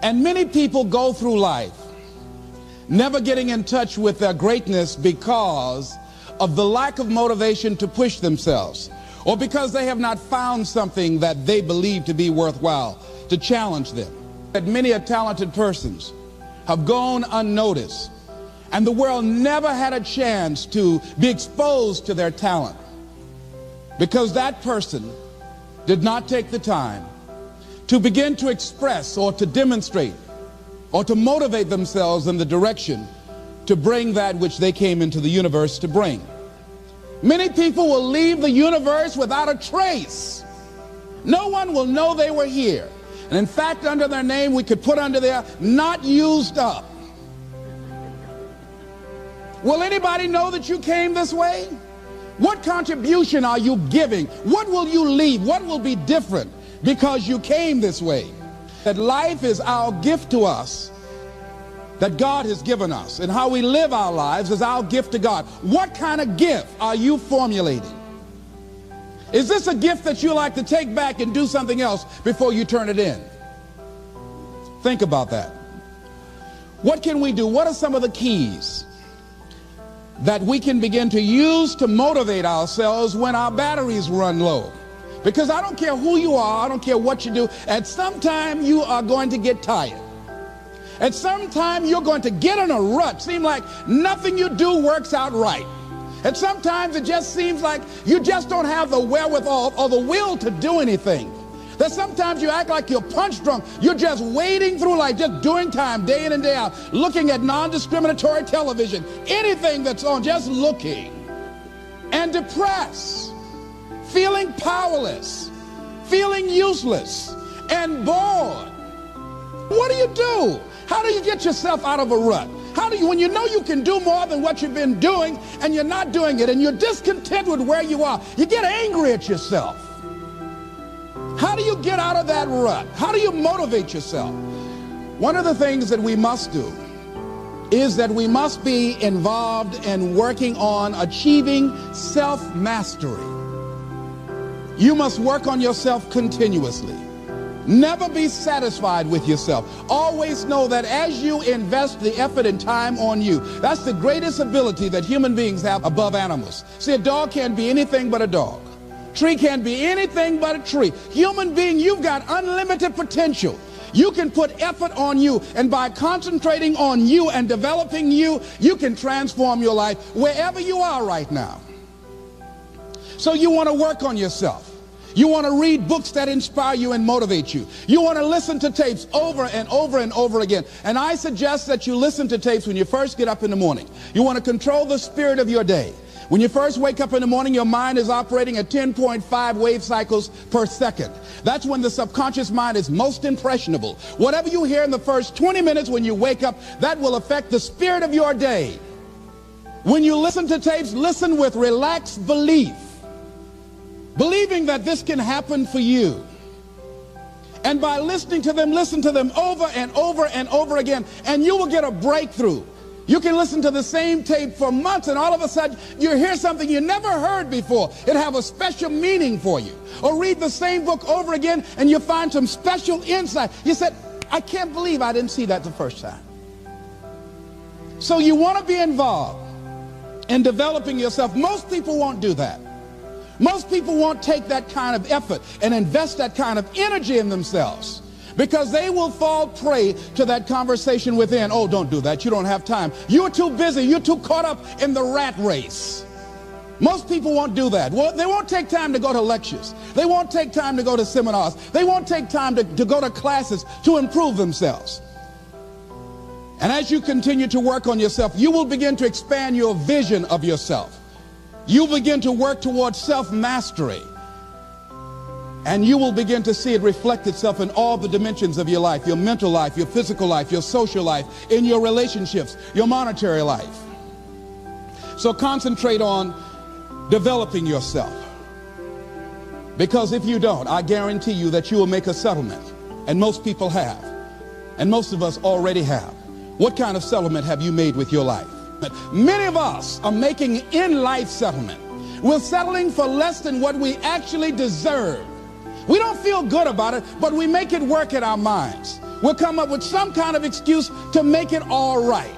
And many people go through life never getting in touch with their greatness because of the lack of motivation to push themselves, or because they have not found something that they believe to be worthwhile to challenge them. That many talented persons have gone unnoticed, and the world never had a chance to be exposed to their talent because that person did not take the time to begin to express or to demonstrate or to motivate themselves in the direction to bring that which they came into the universe to bring. Many people will leave the universe without a trace. No one will know they were here. And in fact, under their name, we could put under there, not used up. Will anybody know that you came this way? What contribution are you giving? What will you leave? What will be different because you came this way? That life is our gift to us, that God has given us, and how we live our lives is our gift to God. What kind of gift are you formulating? Is this a gift that you like to take back and do something else before you turn it in? Think about that. What can we do? What are some of the keys that we can begin to use to motivate ourselves when our batteries run low? Because I don't care who you are, I don't care what you do, at some time you are going to get tired. At some time you're going to get in a rut. Seem like nothing you do works out right. And sometimes it just seems like you just don't have the wherewithal or the will to do anything. That sometimes you act like you're punch drunk. You're just wading through life, just doing time day in and day out, looking at non-discriminatory television, anything that's on, just looking. And depressed, feeling powerless, feeling useless, and bored. What do you do? How do you get yourself out of a rut? How do you, when you know you can do more than what you've been doing and you're not doing it and you're discontent with where you are, you get angry at yourself. How do you get out of that rut? How do you motivate yourself? One of the things that we must do is that we must be involved in working on achieving self-mastery. You must work on yourself continuously. Never be satisfied with yourself. Always know that as you invest the effort and time on you, that's the greatest ability that human beings have above animals. See, a dog can't be anything but a dog. Tree can't be anything but a tree. Human being, you've got unlimited potential. You can put effort on you, and by concentrating on you and developing you, you can transform your life wherever you are right now. So you want to work on yourself. You want to read books that inspire you and motivate you. You want to listen to tapes over and over and over again. And I suggest that you listen to tapes when you first get up in the morning. You want to control the spirit of your day. When you first wake up in the morning, your mind is operating at 10.5 wave cycles per second. That's when the subconscious mind is most impressionable. Whatever you hear in the first 20 minutes when you wake up, that will affect the spirit of your day. When you listen to tapes, listen with relaxed belief, believing that this can happen for you. And by listening to them, listen to them over and over and over again, and you will get a breakthrough. You can listen to the same tape for months, and all of a sudden you hear something you never heard before. It have a special meaning for you. Or read the same book over again, and you find some special insight. You said, I can't believe I didn't see that the first time. So you want to be involved in developing yourself. Most people won't do that. Most people won't take that kind of effort and invest that kind of energy in themselves, because they will fall prey to that conversation within. Oh, don't do that. You don't have time. You're too busy. You're too caught up in the rat race. Most people won't do that. Well, they won't take time to go to lectures. They won't take time to go to seminars. They won't take time to go to classes to improve themselves. And as you continue to work on yourself, you will begin to expand your vision of yourself. You'll begin to work towards self-mastery. And you will begin to see it reflect itself in all the dimensions of your life, your mental life, your physical life, your social life, in your relationships, your monetary life. So concentrate on developing yourself. Because if you don't, I guarantee you that you will make a settlement. And most people have. And most of us already have. What kind of settlement have you made with your life? Many of us are making in-life settlement. We're settling for less than what we actually deserve. We don't feel good about it, but we make it work in our minds. We'll come up with some kind of excuse to make it all right.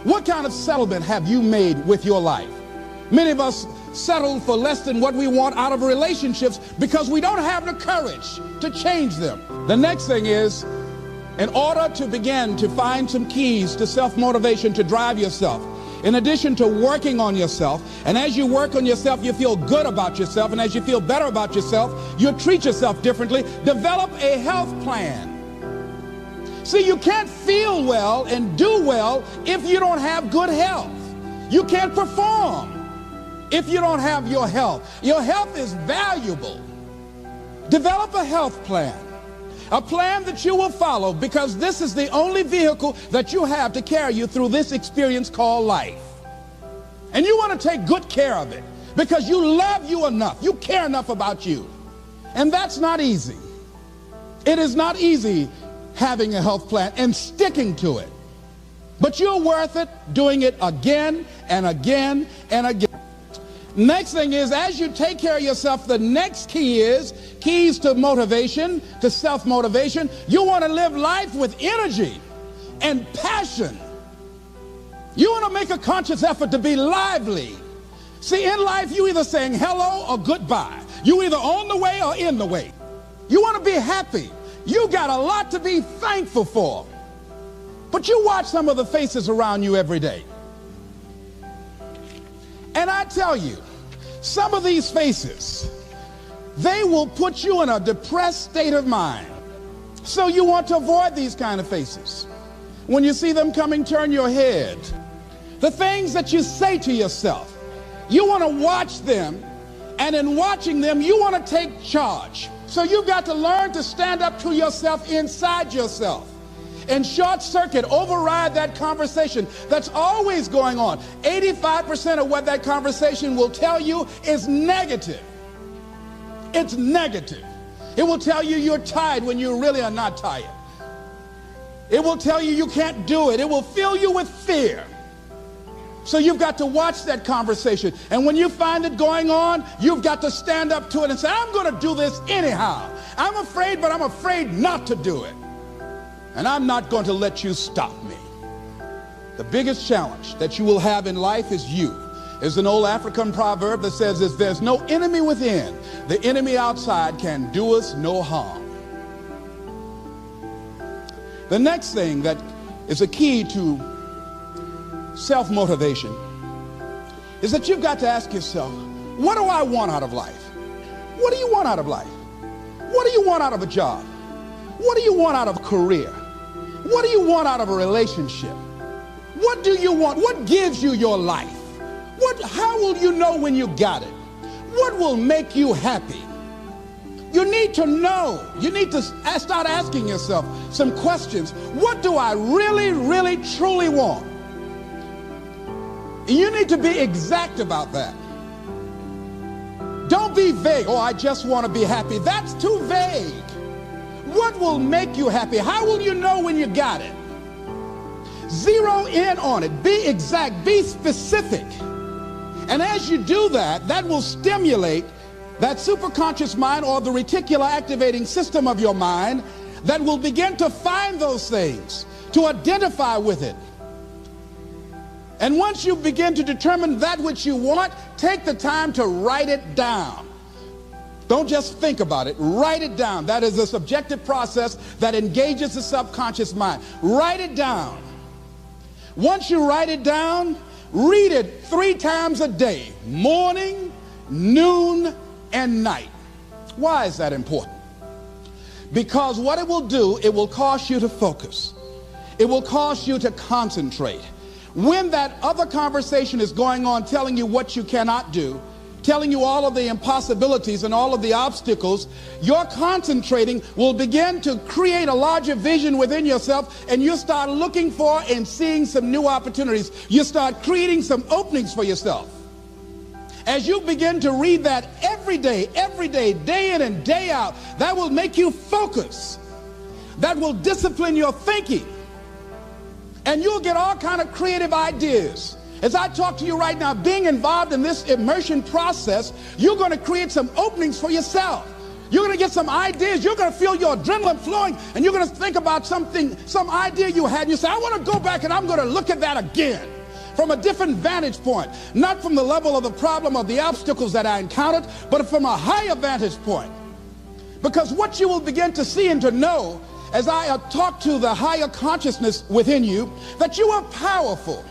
What kind of settlement have you made with your life? Many of us settle for less than what we want out of relationships because we don't have the courage to change them. The next thing is, in order to begin to find some keys to self-motivation to drive yourself, in addition to working on yourself, and as you work on yourself, you feel good about yourself, and as you feel better about yourself, you treat yourself differently. Develop a health plan. See, you can't feel well and do well if you don't have good health. You can't perform if you don't have your health. Your health is valuable. Develop a health plan. A plan that you will follow, because this is the only vehicle that you have to carry you through this experience called life. And you want to take good care of it because you love you enough. You care enough about you. And that's not easy. It is not easy having a health plan and sticking to it. But you're worth it doing it again and again and again. Next thing is, as you take care of yourself, the next key is keys to motivation, to self-motivation. You want to live life with energy and passion. You want to make a conscious effort to be lively. See, in life, you either saying hello or goodbye. You either on the way or in the way. You want to be happy. You got a lot to be thankful for. But you watch some of the faces around you every day. And I tell you, some of these faces, they will put you in a depressed state of mind. So you want to avoid these kind of faces. When you see them coming, turn your head. The things that you say to yourself, you want to watch them, and in watching them, you want to take charge. So you've got to learn to stand up to yourself inside yourself and short circuit, override that conversation that's always going on. 85% of what that conversation will tell you is negative. It's negative. It will tell you you're tired when you really are not tired. It will tell you you can't do it. It will fill you with fear. So you've got to watch that conversation. And when you find it going on, you've got to stand up to it and say, I'm going to do this anyhow. I'm afraid, but I'm afraid not to do it. And I'm not going to let you stop me. The biggest challenge that you will have in life is you. There's an old African proverb that says, if there's no enemy within, the enemy outside can do us no harm. The next thing that is a key to self-motivation is that you've got to ask yourself, what do I want out of life? What do you want out of life? What do you want out of a job? What do you want out of a career? What do you want out of a relationship? What do you want? What gives you your life? How will you know when you got it? What will make you happy? You need to know. You need to start asking yourself some questions. What do I really, really, truly want? You need to be exact about that. Don't be vague. Oh, I just want to be happy. That's too vague. What will make you happy? How will you know when you got it? Zero in on it. Be exact. Be specific. And as you do that, that will stimulate that superconscious mind, or the reticular activating system of your mind, that will begin to find those things, to identify with it. And once you begin to determine that which you want, take the time to write it down. Don't just think about it. Write it down. That is a subjective process that engages the subconscious mind. Write it down. Once you write it down, read it 3 times a day, morning, noon, and night. Why is that important? Because what it will do, it will cause you to focus. It will cause you to concentrate. When that other conversation is going on telling you what you cannot do, telling you all of the impossibilities and all of the obstacles, your concentrating will begin to create a larger vision within yourself, and you start looking for and seeing some new opportunities. You start creating some openings for yourself. As you begin to read that every day, day in and day out, that will make you focus. That will discipline your thinking. And you'll get all kind of creative ideas. As I talk to you right now, being involved in this immersion process, you're going to create some openings for yourself. You're going to get some ideas. You're going to feel your adrenaline flowing, and you're going to think about something, some idea you had. You say, I want to go back and I'm going to look at that again from a different vantage point, not from the level of the problem or the obstacles that I encountered, but from a higher vantage point. Because what you will begin to see and to know as I talk to the higher consciousness within you, that you are powerful,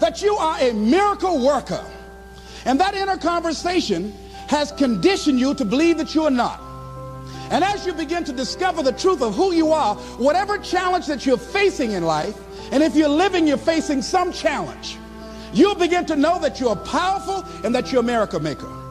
that you are a miracle worker. And that inner conversation has conditioned you to believe that you are not. And as you begin to discover the truth of who you are, whatever challenge that you're facing in life, and if you're living, you're facing some challenge, you'll begin to know that you're powerful and that you're a miracle maker.